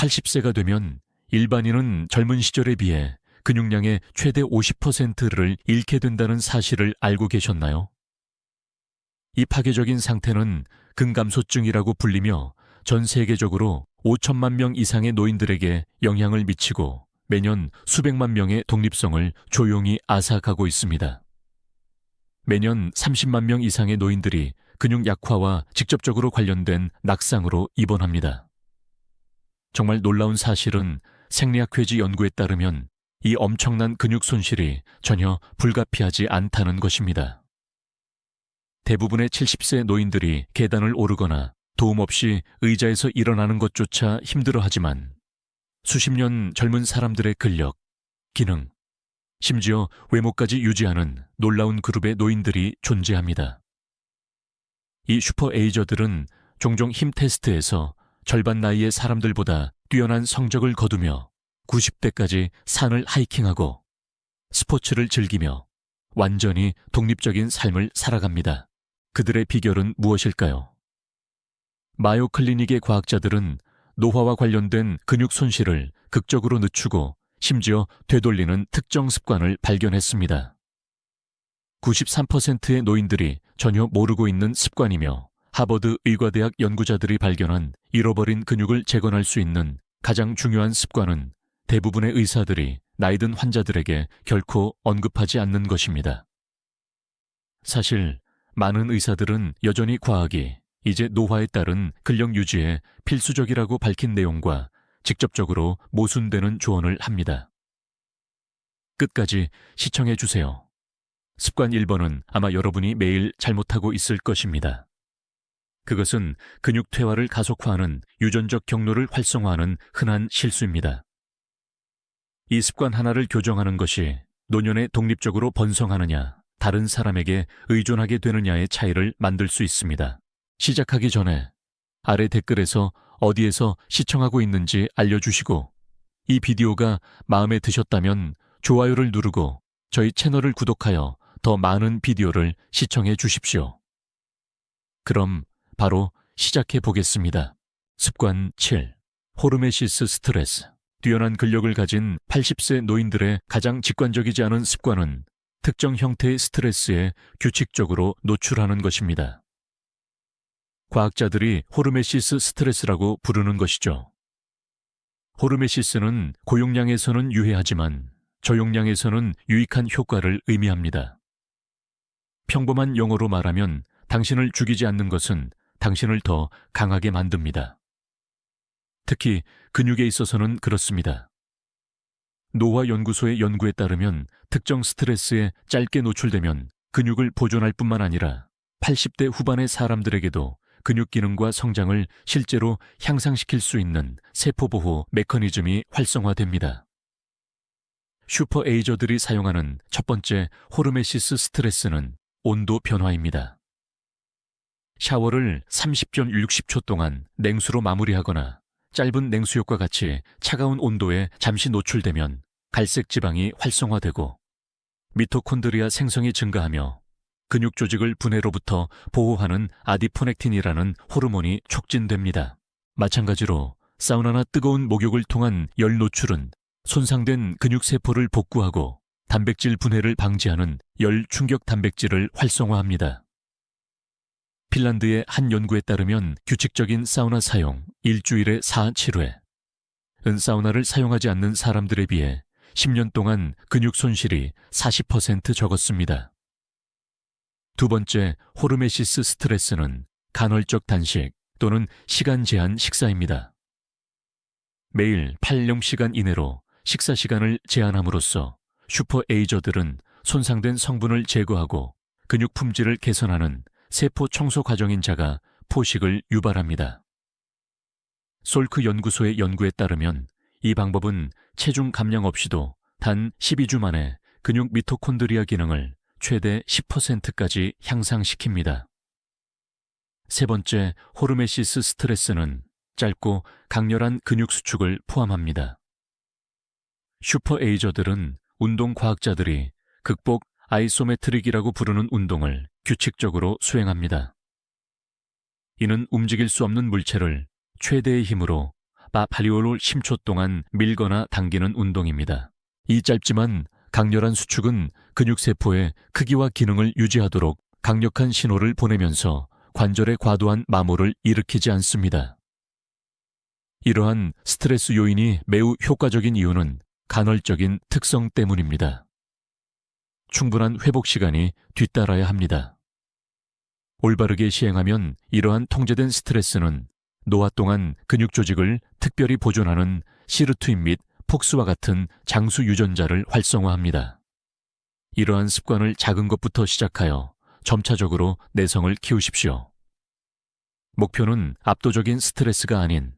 80세가 되면 일반인은 젊은 시절에 비해 근육량의 최대 50%를 잃게 된다는 사실을 알고 계셨나요? 이 파괴적인 상태는 근감소증이라고 불리며 전 세계적으로 5천만 명 이상의 노인들에게 영향을 미치고 매년 수백만 명의 독립성을 조용히 앗아가고 있습니다. 매년 30만 명 이상의 노인들이 근육 약화와 직접적으로 관련된 낙상으로 입원합니다. 정말 놀라운 사실은 생리학회지 연구에 따르면 이 엄청난 근육 손실이 전혀 불가피하지 않다는 것입니다. 대부분의 70세 노인들이 계단을 오르거나 도움 없이 의자에서 일어나는 것조차 힘들어하지만 수십 년 젊은 사람들의 근력, 기능, 심지어 외모까지 유지하는 놀라운 그룹의 노인들이 존재합니다. 이 슈퍼에이저들은 종종 힘 테스트에서 절반 나이의 사람들보다 뛰어난 성적을 거두며 90대까지 산을 하이킹하고 스포츠를 즐기며 완전히 독립적인 삶을 살아갑니다. 그들의 비결은 무엇일까요? 마요 클리닉의 과학자들은 노화와 관련된 근육 손실을 극적으로 늦추고 심지어 되돌리는 특정 습관을 발견했습니다. 93%의 노인들이 전혀 모르고 있는 습관이며 하버드 의과대학 연구자들이 발견한 잃어버린 근육을 재건할 수 있는 가장 중요한 습관은 대부분의 의사들이 나이든 환자들에게 결코 언급하지 않는 것입니다. 사실 많은 의사들은 여전히 과학이 이제 노화에 따른 근력 유지에 필수적이라고 밝힌 내용과 직접적으로 모순되는 조언을 합니다. 끝까지 시청해 주세요. 습관 1번은 아마 여러분이 매일 잘못하고 있을 것입니다. 그것은 근육 퇴화를 가속화하는 유전적 경로를 활성화하는 흔한 실수입니다. 이 습관 하나를 교정하는 것이 노년에 독립적으로 번성하느냐, 다른 사람에게 의존하게 되느냐의 차이를 만들 수 있습니다. 시작하기 전에 아래 댓글에서 어디에서 시청하고 있는지 알려주시고 이 비디오가 마음에 드셨다면 좋아요를 누르고 저희 채널을 구독하여 더 많은 비디오를 시청해 주십시오. 그럼 바로 시작해 보겠습니다. 습관 7. 호르메시스 스트레스. 뛰어난 근력을 가진 80세 노인들의 가장 직관적이지 않은 습관은 특정 형태의 스트레스에 규칙적으로 노출하는 것입니다. 과학자들이 호르메시스 스트레스라고 부르는 것이죠. 호르메시스는 고용량에서는 유해하지만 저용량에서는 유익한 효과를 의미합니다. 평범한 용어로 말하면 당신을 죽이지 않는 것은 당신을 더 강하게 만듭니다. 특히 근육에 있어서는 그렇습니다. 노화 연구소의 연구에 따르면 특정 스트레스에 짧게 노출되면 근육을 보존할 뿐만 아니라 80대 후반의 사람들에게도 근육 기능과 성장을 실제로 향상시킬 수 있는 세포보호 메커니즘이 활성화됩니다. 슈퍼에이저들이 사용하는 첫 번째 호르메시스 스트레스는 온도 변화입니다. 샤워를 30전 60초 동안 냉수로 마무리하거나 짧은 냉수욕과 같이 차가운 온도에 잠시 노출되면 갈색 지방이 활성화되고 미토콘드리아 생성이 증가하며 근육 조직을 분해로부터 보호하는 아디포넥틴이라는 호르몬이 촉진됩니다. 마찬가지로 사우나나 뜨거운 목욕을 통한 열 노출은 손상된 근육세포를 복구하고 단백질 분해를 방지하는 열 충격 단백질을 활성화합니다. 핀란드의 한 연구에 따르면 규칙적인 사우나 사용 일주일에 4-7회, 사우나를 사용하지 않는 사람들에 비해 10년 동안 근육 손실이 40% 적었습니다. 두 번째 호르메시스 스트레스는 간헐적 단식 또는 시간 제한 식사입니다. 매일 8시간 이내로 식사 시간을 제한함으로써 슈퍼에이저들은 손상된 성분을 제거하고 근육 품질을 개선하는 세포 청소 과정인 자가 포식을 유발합니다. 솔크 연구소의 연구에 따르면 이 방법은 체중 감량 없이도 단 12주 만에 근육 미토콘드리아 기능을 최대 10%까지 향상시킵니다. 세 번째 호르메시스 스트레스는 짧고 강렬한 근육 수축을 포함합니다. 슈퍼에이저들은 운동과학자들이 극복 아이소메트릭이라고 부르는 운동을 규칙적으로 수행합니다. 이는 움직일 수 없는 물체를 최대의 힘으로 발리오를 10초 동안 밀거나 당기는 운동입니다. 이 짧지만 강렬한 수축은 근육세포의 크기와 기능을 유지하도록 강력한 신호를 보내면서 관절의 과도한 마모를 일으키지 않습니다. 이러한 스트레스 요인이 매우 효과적인 이유는 간헐적인 특성 때문입니다. 충분한 회복 시간이 뒤따라야 합니다. 올바르게 시행하면 이러한 통제된 스트레스는 노화 동안 근육 조직을 특별히 보존하는 시르투인 및 폭스와 같은 장수 유전자를 활성화합니다. 이러한 습관을 작은 것부터 시작하여 점차적으로 내성을 키우십시오. 목표는 압도적인 스트레스가 아닌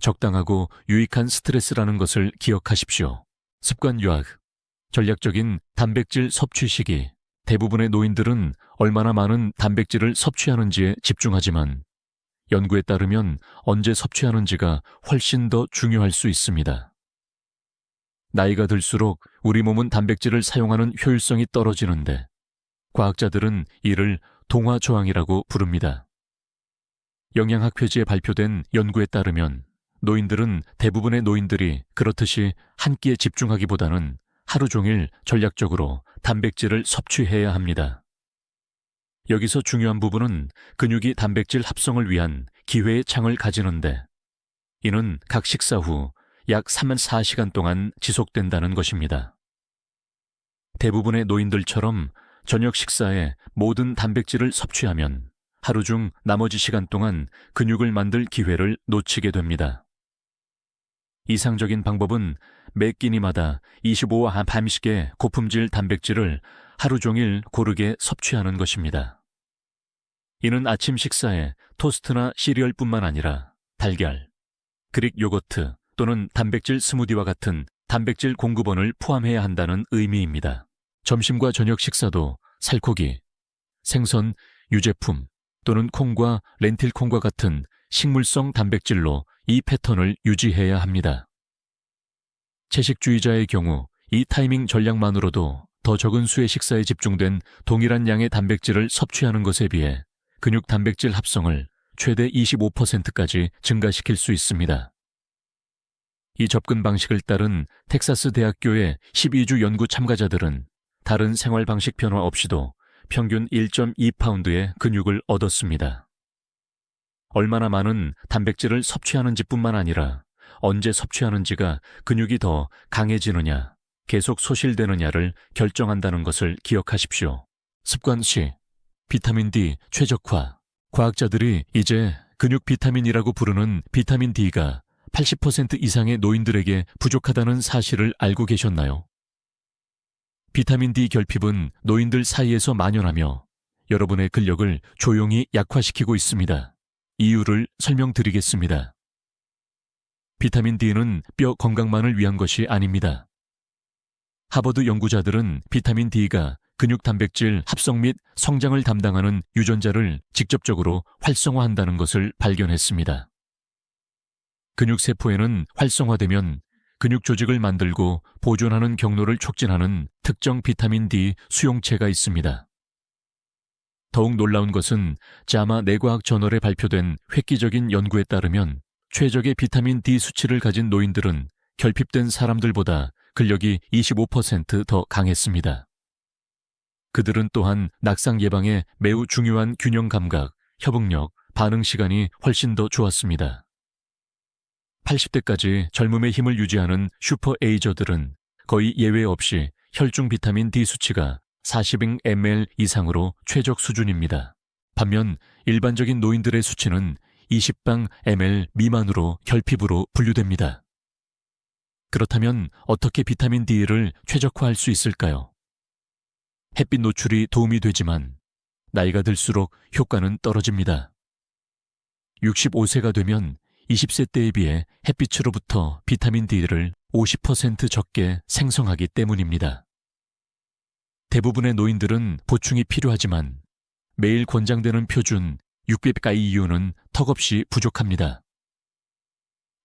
적당하고 유익한 스트레스라는 것을 기억하십시오. 습관 유학, 전략적인 단백질 섭취 시기. 대부분의 노인들은 얼마나 많은 단백질을 섭취하는지에 집중하지만 연구에 따르면 언제 섭취하는지가 훨씬 더 중요할 수 있습니다. 나이가 들수록 우리 몸은 단백질을 사용하는 효율성이 떨어지는데 과학자들은 이를 동화 저항이라고 부릅니다. 영양학 회지에 발표된 연구에 따르면 대부분의 노인들이 그렇듯이 한 끼에 집중하기보다는 하루 종일 전략적으로 단백질을 섭취해야 합니다. 여기서 중요한 부분은 근육이 단백질 합성을 위한 기회의 창을 가지는데 이는 각 식사 후 약 4시간 동안 지속된다는 것입니다. 대부분의 노인들처럼 저녁 식사에 모든 단백질을 섭취하면 하루 중 나머지 시간 동안 근육을 만들 기회를 놓치게 됩니다. 이상적인 방법은 매 끼니마다 25와 반씩의 고품질 단백질을 하루 종일 고르게 섭취하는 것입니다. 이는 아침 식사에 토스트나 시리얼뿐만 아니라 달걀, 그릭 요거트 또는 단백질 스무디와 같은 단백질 공급원을 포함해야 한다는 의미입니다. 점심과 저녁 식사도 살코기, 생선, 유제품 또는 콩과 렌틸콩과 같은 식물성 단백질로 이 패턴을 유지해야 합니다. 채식주의자의 경우 이 타이밍 전략만으로도 더 적은 수의 식사에 집중된 동일한 양의 단백질을 섭취하는 것에 비해 근육 단백질 합성을 최대 25%까지 증가시킬 수 있습니다. 이 접근 방식을 따른 텍사스 대학교의 12주 연구 참가자들은 다른 생활 방식 변화 없이도 평균 1.2파운드의 근육을 얻었습니다. 얼마나 많은 단백질을 섭취하는지 뿐만 아니라 언제 섭취하는지가 근육이 더 강해지느냐, 계속 소실되느냐를 결정한다는 것을 기억하십시오. 습관 C. 비타민 D 최적화. 과학자들이 이제 근육 비타민이라고 부르는 비타민 D가 80% 이상의 노인들에게 부족하다는 사실을 알고 계셨나요? 비타민 D 결핍은 노인들 사이에서 만연하며 여러분의 근력을 조용히 약화시키고 있습니다. 이유를 설명드리겠습니다. 비타민 D는 뼈 건강만을 위한 것이 아닙니다. 하버드 연구자들은 비타민 D가 근육 단백질 합성 및 성장을 담당하는 유전자를 직접적으로 활성화한다는 것을 발견했습니다. 근육세포에는 활성화되면 근육 조직을 만들고 보존하는 경로를 촉진하는 특정 비타민 D 수용체가 있습니다. 더욱 놀라운 것은 자마 뇌과학 저널에 발표된 획기적인 연구에 따르면 최적의 비타민 D 수치를 가진 노인들은 결핍된 사람들보다 근력이 25% 더 강했습니다. 그들은 또한 낙상 예방에 매우 중요한 균형 감각, 협응력, 반응 시간이 훨씬 더 좋았습니다. 80대까지 젊음의 힘을 유지하는 슈퍼 에이저들은 거의 예외 없이 혈중 비타민 D 수치가 40ml 이상으로 최적 수준입니다. 반면 일반적인 노인들의 수치는 20방 ml 미만으로 결핍으로 분류됩니다. 그렇다면 어떻게 비타민 D를 최적화할 수 있을까요? 햇빛 노출이 도움이 되지만 나이가 들수록 효과는 떨어집니다. 65세가 되면 20세 때에 비해 햇빛으로부터 비타민 D를 50% 적게 생성하기 때문입니다. 대부분의 노인들은 보충이 필요하지만 매일 권장되는 표준 600IU는 턱없이 부족합니다.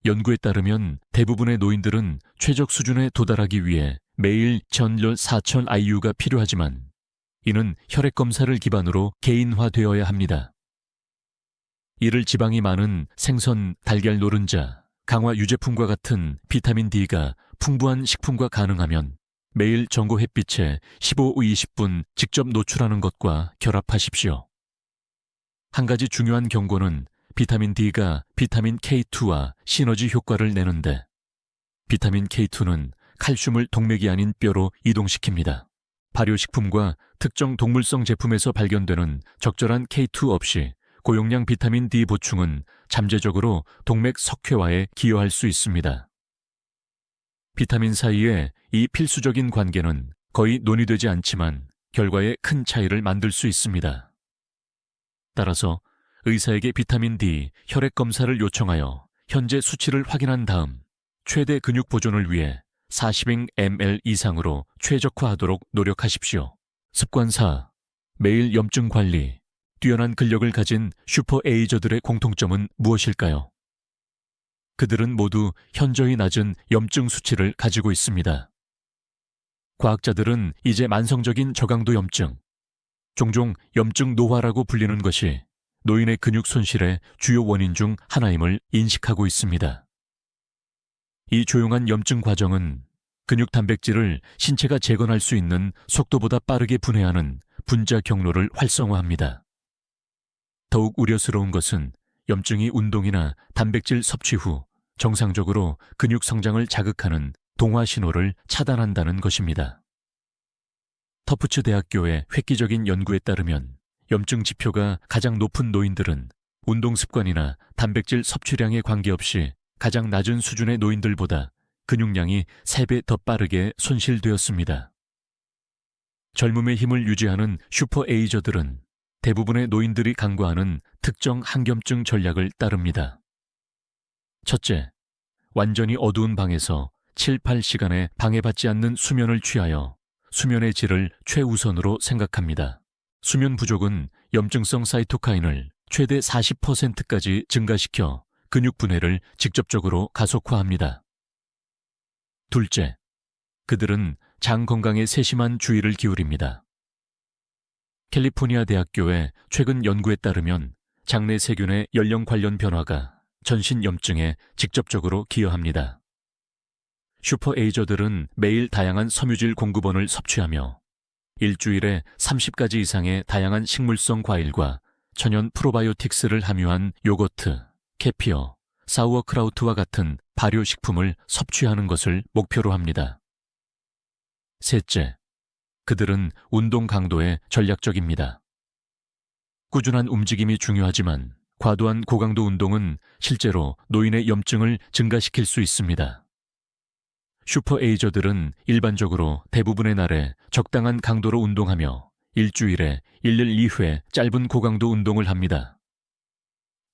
연구에 따르면 대부분의 노인들은 최적 수준에 도달하기 위해 매일 전열 4000IU가 필요하지만 이는 혈액 검사를 기반으로 개인화되어야 합니다. 이를 지방이 많은 생선, 달걀 노른자, 강화 유제품과 같은 비타민 D가 풍부한 식품과 가능하면 매일 전고 햇빛에 15-20분 직접 노출하는 것과 결합하십시오. 한 가지 중요한 경고는 비타민 D가 비타민 K2와 시너지 효과를 내는데 비타민 K2는 칼슘을 동맥이 아닌 뼈로 이동시킵니다. 발효식품과 특정 동물성 제품에서 발견되는 적절한 K2 없이 고용량 비타민 D 보충은 잠재적으로 동맥 석회화에 기여할 수 있습니다. 비타민 사이의 이 필수적인 관계는 거의 논의되지 않지만 결과에 큰 차이를 만들 수 있습니다. 따라서 의사에게 비타민 D 혈액 검사를 요청하여 현재 수치를 확인한 다음 최대 근육 보존을 위해 40ml 이상으로 최적화하도록 노력하십시오. 습관 4. 매일 염증 관리. 뛰어난 근력을 가진 슈퍼 에이저들의 공통점은 무엇일까요? 그들은 모두 현저히 낮은 염증 수치를 가지고 있습니다. 과학자들은 이제 만성적인 저강도 염증, 종종 염증 노화라고 불리는 것이 노인의 근육 손실의 주요 원인 중 하나임을 인식하고 있습니다. 이 조용한 염증 과정은 근육 단백질을 신체가 재건할 수 있는 속도보다 빠르게 분해하는 분자 경로를 활성화합니다. 더욱 우려스러운 것은 염증이 운동이나 단백질 섭취 후 정상적으로 근육 성장을 자극하는 동화 신호를 차단한다는 것입니다. 터프츠 대학교의 획기적인 연구에 따르면 염증 지표가 가장 높은 노인들은 운동 습관이나 단백질 섭취량에 관계없이 가장 낮은 수준의 노인들보다 근육량이 3배 더 빠르게 손실되었습니다. 젊음의 힘을 유지하는 슈퍼 에이저들은 대부분의 노인들이 강구하는 특정 항염증 전략을 따릅니다. 첫째, 완전히 어두운 방에서 7-8시간의 방해받지 않는 수면을 취하여 수면의 질을 최우선으로 생각합니다. 수면 부족은 염증성 사이토카인을 최대 40%까지 증가시켜 근육 분해를 직접적으로 가속화합니다. 둘째, 그들은 장 건강에 세심한 주의를 기울입니다. 캘리포니아 대학교의 최근 연구에 따르면 장내 세균의 연령 관련 변화가 전신 염증에 직접적으로 기여합니다. 슈퍼 에이저들은 매일 다양한 섬유질 공급원을 섭취하며 일주일에 30가지 이상의 다양한 식물성 과일과 천연 프로바이오틱스를 함유한 요거트, 케피어, 사우어크라우트와 같은 발효식품을 섭취하는 것을 목표로 합니다. 셋째, 그들은 운동 강도에 전략적입니다. 꾸준한 움직임이 중요하지만 과도한 고강도 운동은 실제로 노인의 염증을 증가시킬 수 있습니다. 슈퍼 에이저들은 일반적으로 대부분의 날에 적당한 강도로 운동하며 일주일에 1일 2회 짧은 고강도 운동을 합니다.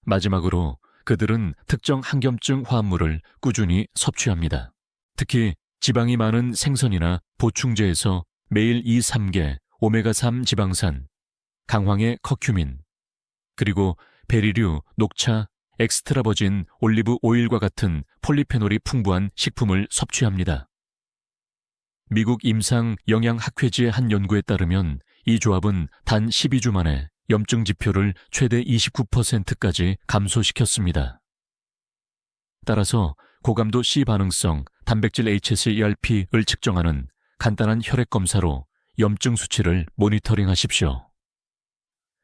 마지막으로 그들은 특정 항염증 화합물을 꾸준히 섭취합니다. 특히 지방이 많은 생선이나 보충제에서 매일 2-3개 오메가3 지방산, 강황의 커큐민, 그리고 베리류, 녹차, 엑스트라버진 올리브 오일과 같은 폴리페놀이 풍부한 식품을 섭취합니다. 미국 임상 영양학회지의 한 연구에 따르면 이 조합은 단 12주 만에 염증 지표를 최대 29%까지 감소시켰습니다. 따라서 고감도 C 반응성 단백질 HSERP를 측정하는 간단한 혈액 검사로 염증 수치를 모니터링하십시오.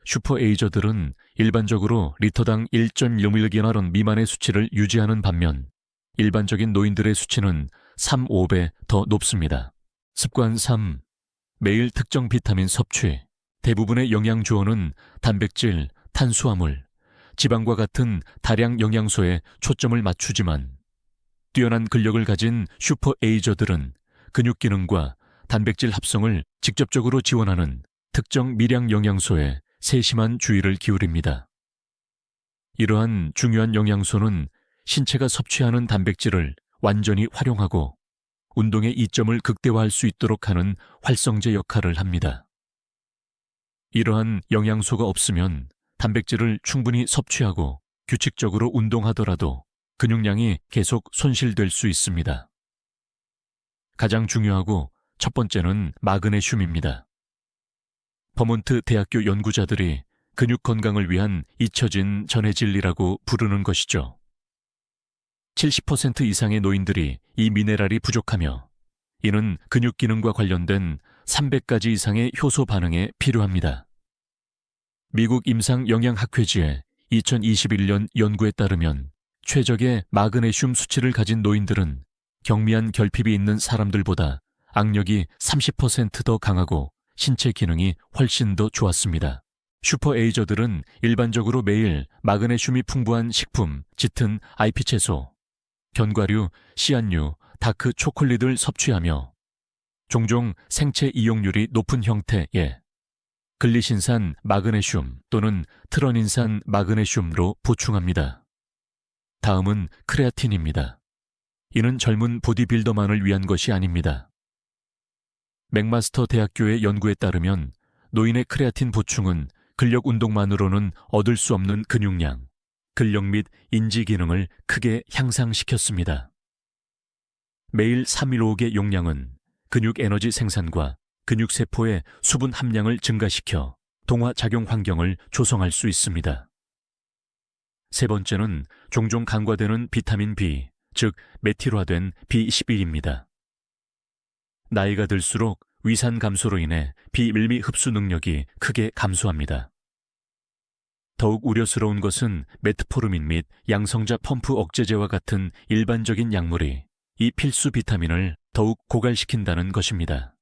슈퍼 에이저들은 일반적으로 리터당 1.6mg 미만의 수치를 유지하는 반면 일반적인 노인들의 수치는 3-5배 더 높습니다. 습관 3. 매일 특정 비타민 섭취. 대부분의 영양 조언은 단백질, 탄수화물, 지방과 같은 다량 영양소에 초점을 맞추지만 뛰어난 근력을 가진 슈퍼 에이저들은 근육 기능과 단백질 합성을 직접적으로 지원하는 특정 미량 영양소에 세심한 주의를 기울입니다. 이러한 중요한 영양소는 신체가 섭취하는 단백질을 완전히 활용하고 운동의 이점을 극대화할 수 있도록 하는 활성제 역할을 합니다. 이러한 영양소가 없으면 단백질을 충분히 섭취하고 규칙적으로 운동하더라도 근육량이 계속 손실될 수 있습니다. 가장 중요하고 첫 번째는 마그네슘입니다. 버몬트 대학교 연구자들이 근육 건강을 위한 잊혀진 전해 진리라고 부르는 것이죠. 70% 이상의 노인들이 이 미네랄이 부족하며 이는 근육 기능과 관련된 300가지 이상의 효소 반응에 필요합니다. 미국 임상영양학회지의 2021년 연구에 따르면 최적의 마그네슘 수치를 가진 노인들은 경미한 결핍이 있는 사람들보다 악력이 30% 더 강하고 신체 기능이 훨씬 더 좋았습니다. 슈퍼에이저들은 일반적으로 매일 마그네슘이 풍부한 식품, 짙은 잎 채소, 견과류, 씨앗류, 다크 초콜릿을 섭취하며 종종 생체 이용률이 높은 형태의 글리신산 마그네슘 또는 트러닌산 마그네슘으로 보충합니다. 다음은 크레아틴입니다. 이는 젊은 보디빌더만을 위한 것이 아닙니다. 맥마스터 대학교의 연구에 따르면 노인의 크레아틴 보충은 근력 운동만으로는 얻을 수 없는 근육량, 근력 및 인지 기능을 크게 향상시켰습니다. 매일 315개 용량은 근육 에너지 생산과 근육세포의 수분 함량을 증가시켜 동화작용 환경을 조성할 수 있습니다. 세 번째는 종종 간과되는 비타민 B, 즉 메틸화된 B11입니다. 나이가 들수록 위산 감소로 인해 비밀미 흡수 능력이 크게 감소합니다. 더욱 우려스러운 것은 메트포르민 및 양성자 펌프 억제제와 같은 일반적인 약물이 이 필수 비타민을 더욱 고갈시킨다는 것입니다.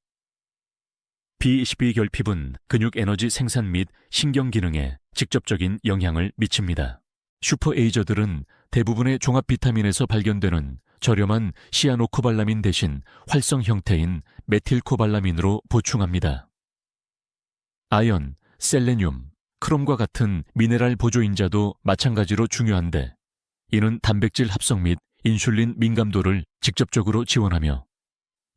B12 결핍은 근육 에너지 생산 및 신경 기능에 직접적인 영향을 미칩니다. 슈퍼에이저들은 대부분의 종합 비타민에서 발견되는 저렴한 시아노코발라민 대신 활성 형태인 메틸코발라민으로 보충합니다. 아연, 셀레늄, 크롬과 같은 미네랄 보조인자도 마찬가지로 중요한데 이는 단백질 합성 및 인슐린 민감도를 직접적으로 지원하며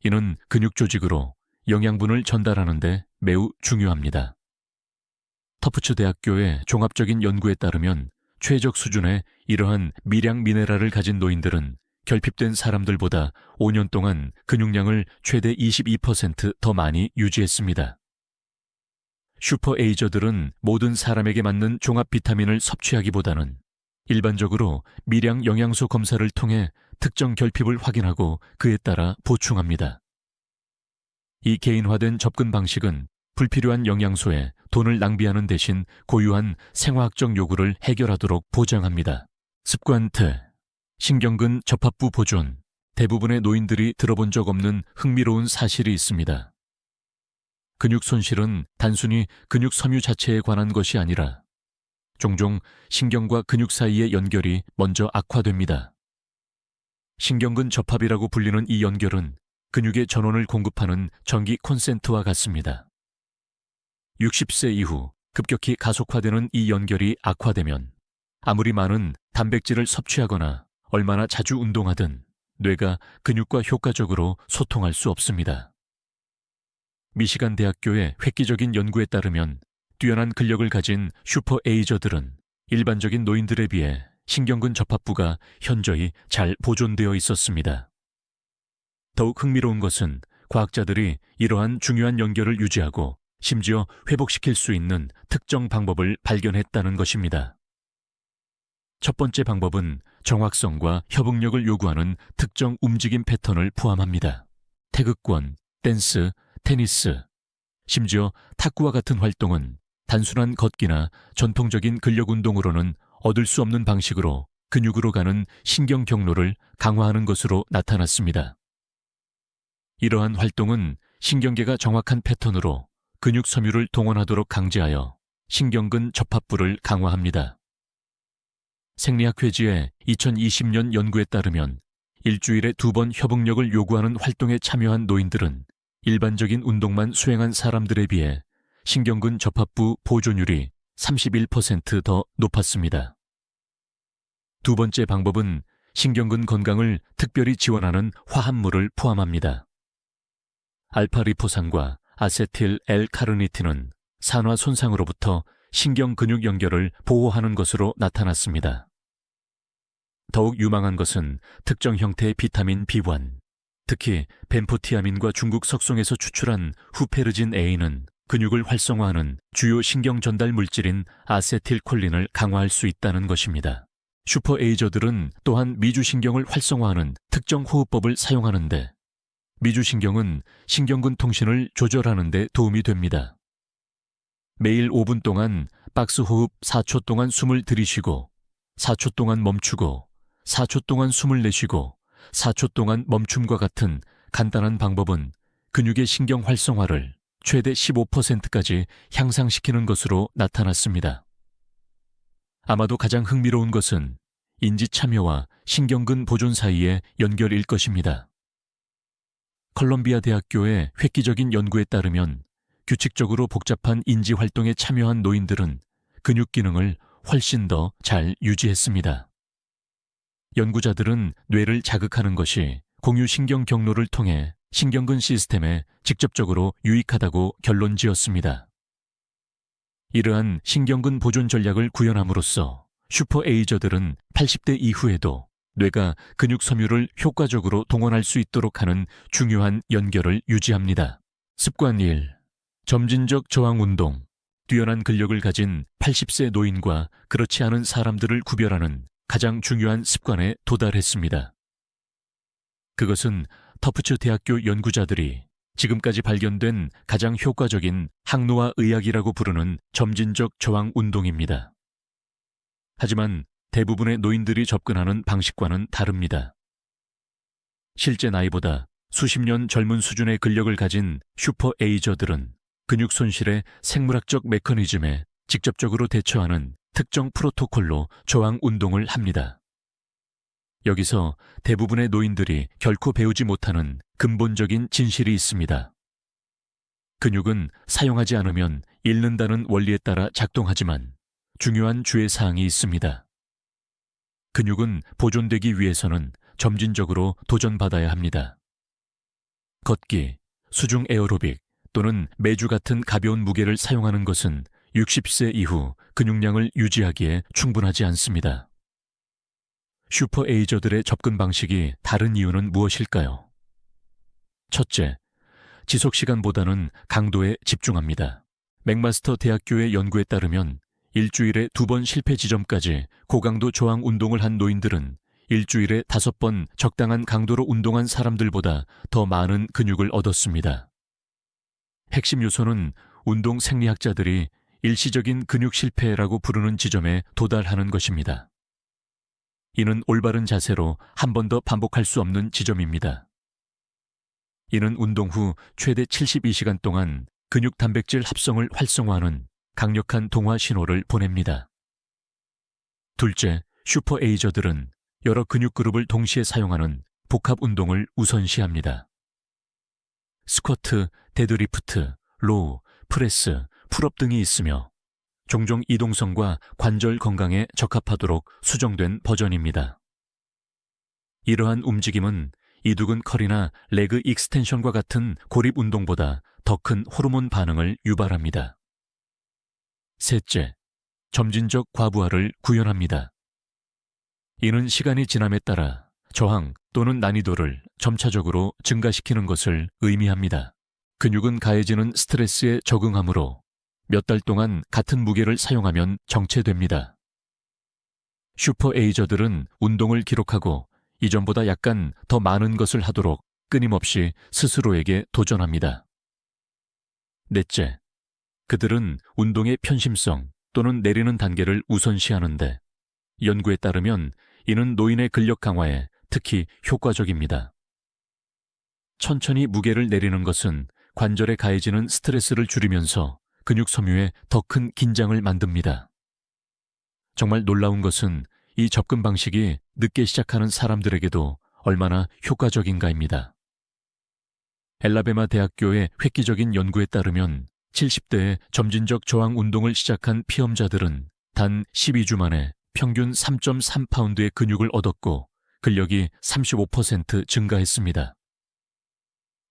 이는 근육 조직으로 영양분을 전달하는 데 매우 중요합니다. 터프츠 대학교의 종합적인 연구에 따르면 최적 수준의 이러한 미량 미네랄을 가진 노인들은 결핍된 사람들보다 5년 동안 근육량을 최대 22% 더 많이 유지했습니다. 슈퍼에이저들은 모든 사람에게 맞는 종합 비타민을 섭취하기보다는 일반적으로 미량 영양소 검사를 통해 특정 결핍을 확인하고 그에 따라 보충합니다. 이 개인화된 접근 방식은 불필요한 영양소에 돈을 낭비하는 대신 고유한 생화학적 요구를 해결하도록 보장합니다. 습관 트 신경근 접합부 보존. 대부분의 노인들이 들어본 적 없는 흥미로운 사실이 있습니다. 근육 손실은 단순히 근육 섬유 자체에 관한 것이 아니라 종종 신경과 근육 사이의 연결이 먼저 악화됩니다. 신경근 접합이라고 불리는 이 연결은 근육의 전원을 공급하는 전기 콘센트와 같습니다. 60세 이후 급격히 가속화되는 이 연결이 악화되면 아무리 많은 단백질을 섭취하거나 얼마나 자주 운동하든 뇌가 근육과 효과적으로 소통할 수 없습니다. 미시간 대학교의 획기적인 연구에 따르면 뛰어난 근력을 가진 슈퍼에이저들은 일반적인 노인들에 비해 신경근 접합부가 현저히 잘 보존되어 있었습니다. 더욱 흥미로운 것은 과학자들이 이러한 중요한 연결을 유지하고 심지어 회복시킬 수 있는 특정 방법을 발견했다는 것입니다. 첫 번째 방법은 정확성과 협응력을 요구하는 특정 움직임 패턴을 포함합니다. 태극권, 댄스, 테니스, 심지어 탁구와 같은 활동은 단순한 걷기나 전통적인 근력 운동으로는 얻을 수 없는 방식으로 근육으로 가는 신경 경로를 강화하는 것으로 나타났습니다. 이러한 활동은 신경계가 정확한 패턴으로 근육 섬유를 동원하도록 강제하여 신경근 접합부를 강화합니다. 생리학회지의 2020년 연구에 따르면 일주일에 2번 협응력을 요구하는 활동에 참여한 노인들은 일반적인 운동만 수행한 사람들에 비해 신경근 접합부 보존율이 31% 더 높았습니다. 두 번째 방법은 신경근 건강을 특별히 지원하는 화합물을 포함합니다. 알파리포산과 아세틸 L-카르니틴은 산화 손상으로부터 신경 근육 연결을 보호하는 것으로 나타났습니다. 더욱 유망한 것은 특정 형태의 비타민 B1, 특히 벤포티아민과 중국 석송에서 추출한 후페르진 A는 근육을 활성화하는 주요 신경 전달 물질인 아세틸콜린을 강화할 수 있다는 것입니다. 슈퍼에이저들은 또한 미주신경을 활성화하는 특정 호흡법을 사용하는데 미주신경은 신경근 통신을 조절하는 데 도움이 됩니다. 매일 5분 동안 박스 호흡 4초 동안 숨을 들이쉬고 4초 동안 멈추고 4초 동안 숨을 내쉬고 4초 동안 멈춤과 같은 간단한 방법은 근육의 신경 활성화를 최대 15%까지 향상시키는 것으로 나타났습니다. 아마도 가장 흥미로운 것은 인지 참여와 신경근 보존 사이의 연결일 것입니다. 컬럼비아 대학교의 획기적인 연구에 따르면 규칙적으로 복잡한 인지 활동에 참여한 노인들은 근육 기능을 훨씬 더 잘 유지했습니다. 연구자들은 뇌를 자극하는 것이 공유신경 경로를 통해 신경근 시스템에 직접적으로 유익하다고 결론지었습니다. 이러한 신경근 보존 전략을 구현함으로써 슈퍼에이저들은 80대 이후에도 뇌가 근육 섬유를 효과적으로 동원할 수 있도록 하는 중요한 연결을 유지합니다. 습관 1. 점진적 저항 운동. 뛰어난 근력을 가진 80세 노인과 그렇지 않은 사람들을 구별하는 가장 중요한 습관에 도달했습니다. 그것은 터프츠 대학교 연구자들이 지금까지 발견된 가장 효과적인 항노화 의학이라고 부르는 점진적 저항 운동입니다. 하지만 대부분의 노인들이 접근하는 방식과는 다릅니다. 실제 나이보다 수십 년 젊은 수준의 근력을 가진 슈퍼에이저들은 근육 손실의 생물학적 메커니즘에 직접적으로 대처하는 특정 프로토콜로 저항 운동을 합니다. 여기서 대부분의 노인들이 결코 배우지 못하는 근본적인 진실이 있습니다. 근육은 사용하지 않으면 잃는다는 원리에 따라 작동하지만 중요한 주의사항이 있습니다. 근육은 보존되기 위해서는 점진적으로 도전받아야 합니다. 걷기, 수중 에어로빅 또는 매주 같은 가벼운 무게를 사용하는 것은 60세 이후 근육량을 유지하기에 충분하지 않습니다. 슈퍼에이저들의 접근 방식이 다른 이유는 무엇일까요? 첫째, 지속시간보다는 강도에 집중합니다. 맥마스터 대학교의 연구에 따르면 일주일에 2번 실패 지점까지 고강도 저항 운동을 한 노인들은 일주일에 5번 적당한 강도로 운동한 사람들보다 더 많은 근육을 얻었습니다. 핵심 요소는 운동 생리학자들이 일시적인 근육 실패라고 부르는 지점에 도달하는 것입니다. 이는 올바른 자세로 한 번 더 반복할 수 없는 지점입니다. 이는 운동 후 최대 72시간 동안 근육 단백질 합성을 활성화하는 강력한 동화 신호를 보냅니다. 둘째, 슈퍼에이저들은 여러 근육 그룹을 동시에 사용하는 복합 운동을 우선시합니다. 스쿼트, 데드리프트, 로우, 프레스, 풀업 등이 있으며 종종 이동성과 관절 건강에 적합하도록 수정된 버전입니다. 이러한 움직임은 이두근 컬이나 레그 익스텐션과 같은 고립 운동보다 더 큰 호르몬 반응을 유발합니다. 셋째, 점진적 과부하를 구현합니다. 이는 시간이 지남에 따라 저항 또는 난이도를 점차적으로 증가시키는 것을 의미합니다. 근육은 가해지는 스트레스에 적응하므로 몇 달 동안 같은 무게를 사용하면 정체됩니다. 슈퍼에이저들은 운동을 기록하고 이전보다 약간 더 많은 것을 하도록 끊임없이 스스로에게 도전합니다. 넷째, 그들은 운동의 편심성 또는 내리는 단계를 우선시하는데 연구에 따르면 이는 노인의 근력 강화에 특히 효과적입니다. 천천히 무게를 내리는 것은 관절에 가해지는 스트레스를 줄이면서 근육 섬유에 더 큰 긴장을 만듭니다. 정말 놀라운 것은 이 접근 방식이 늦게 시작하는 사람들에게도 얼마나 효과적인가입니다. 엘라베마 대학교의 획기적인 연구에 따르면 70대의 점진적 저항 운동을 시작한 피험자들은 단 12주 만에 평균 3.3파운드의 근육을 얻었고 근력이 35% 증가했습니다.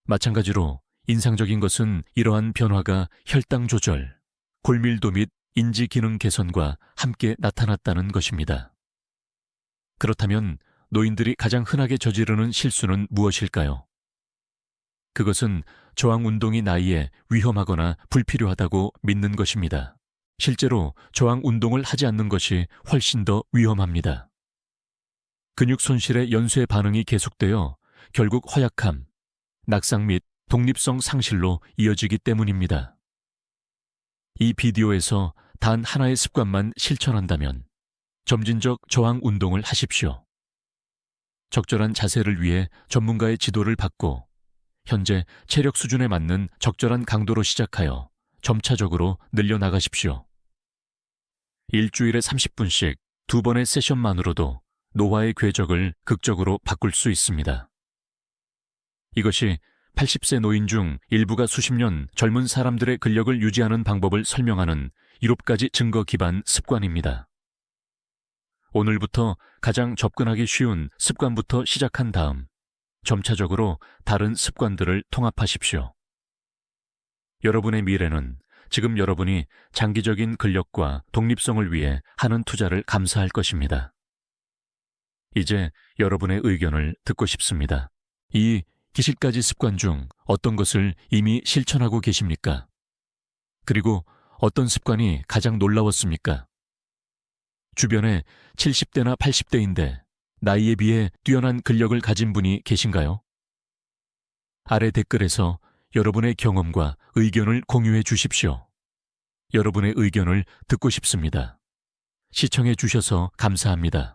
마찬가지로 인상적인 것은 이러한 변화가 혈당 조절, 골밀도 및 인지 기능 개선과 함께 나타났다는 것입니다. 그렇다면 노인들이 가장 흔하게 저지르는 실수는 무엇일까요? 그것은 저항 운동이 나이에 위험하거나 불필요하다고 믿는 것입니다. 실제로 저항 운동을 하지 않는 것이 훨씬 더 위험합니다. 근육 손실의 연쇄 반응이 계속되어 결국 허약함, 낙상 및 독립성 상실로 이어지기 때문입니다. 이 비디오에서 단 하나의 습관만 실천한다면 점진적 저항 운동을 하십시오. 적절한 자세를 위해 전문가의 지도를 받고 현재 체력 수준에 맞는 적절한 강도로 시작하여 점차적으로 늘려나가십시오. 일주일에 30분씩 2번의 세션만으로도 노화의 궤적을 극적으로 바꿀 수 있습니다. 이것이 80세 노인 중 일부가 수십 년 젊은 사람들의 근력을 유지하는 방법을 설명하는 7가지 증거 기반 습관입니다. 오늘부터 가장 접근하기 쉬운 습관부터 시작한 다음 점차적으로 다른 습관들을 통합하십시오. 여러분의 미래는 지금 여러분이 장기적인 근력과 독립성을 위해 하는 투자를 감사할 것입니다. 이제 여러분의 의견을 듣고 싶습니다. 이 기실가지 습관 중 어떤 것을 이미 실천하고 계십니까? 그리고 어떤 습관이 가장 놀라웠습니까? 주변에 70대나 80대인데 나이에 비해 뛰어난 근력을 가진 분이 계신가요? 아래 댓글에서 여러분의 경험과 의견을 공유해 주십시오. 여러분의 의견을 듣고 싶습니다. 시청해 주셔서 감사합니다.